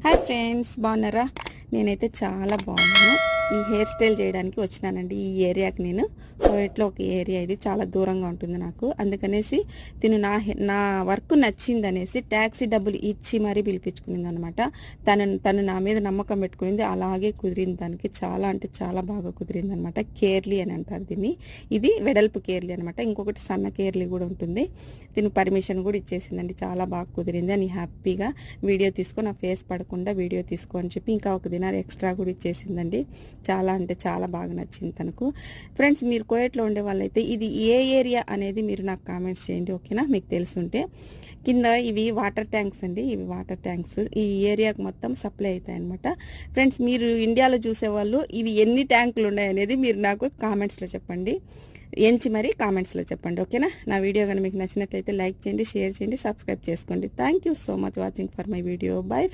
Hi friends, బాగున్నారా? నేనైతే చాలా బాగున్నాను. ఈ హెయిర్ స్టైల్ చేయడానికి వచ్చినానండి ఈ ఏరియాకి. నేను కోయట్లో ఒక ఏరియా, ఇది చాలా దూరంగా ఉంటుంది నాకు. అందుకనేసి తిను నా వర్క్ నచ్చిందనేసి ట్యాక్సీ డబ్బులు ఇచ్చి మరీ పిలిపించుకునింది అనమాట. తను నా మీద నమ్మకం పెట్టుకునింది. అలాగే కుదిరింది దానికి. చాలా అంటే చాలా బాగా కుదిరింది అనమాట. కేర్లీ అని అంటారు దీన్ని. ఇది వెడల్పు కేర్లీ అనమాట. ఇంకొకటి సన్న కేర్లీ కూడా ఉంటుంది. తిను పర్మిషన్ కూడా ఇచ్చేసిందండి. చాలా బాగా కుదిరింది అని హ్యాపీగా వీడియో తీసుకో, నా ఫేస్ పడకుండా వీడియో తీసుకో అని చెప్పి ఇంకా ఒక దినార్ ఎక్స్ట్రా కూడా ఇచ్చేసిందండి. చాలా అంటే చాలా బాగా నచ్చింది తనకు. ఫ్రెండ్స్, మీరు కోయట్లో ఉండే వాళ్ళైతే ఇది ఏ ఏరియా అనేది మీరు నాకు కామెంట్స్ చేయండి, ఓకేనా? మీకు తెలుసుంటే. కింద ఇవి వాటర్ ట్యాంక్స్ అండి. ఇవి వాటర్ ట్యాంక్స్ ఈ ఏరియాకు మొత్తం సప్లై అవుతాయి అనమాట. ఫ్రెండ్స్, మీరు ఇండియాలో చూసేవాళ్ళు ఇవి ఎన్ని ట్యాంకులు ఉన్నాయనేది మీరు నాకు కామెంట్స్లో చెప్పండి. ఎంచి మరి కామెంట్స్లో చెప్పండి, ఓకేనా? నా వీడియో కానీ మీకు నచ్చినట్లయితే లైక్ చేయండి, షేర్ చేయండి, సబ్స్క్రైబ్ చేసుకోండి. Thank you so much watching for my video. By.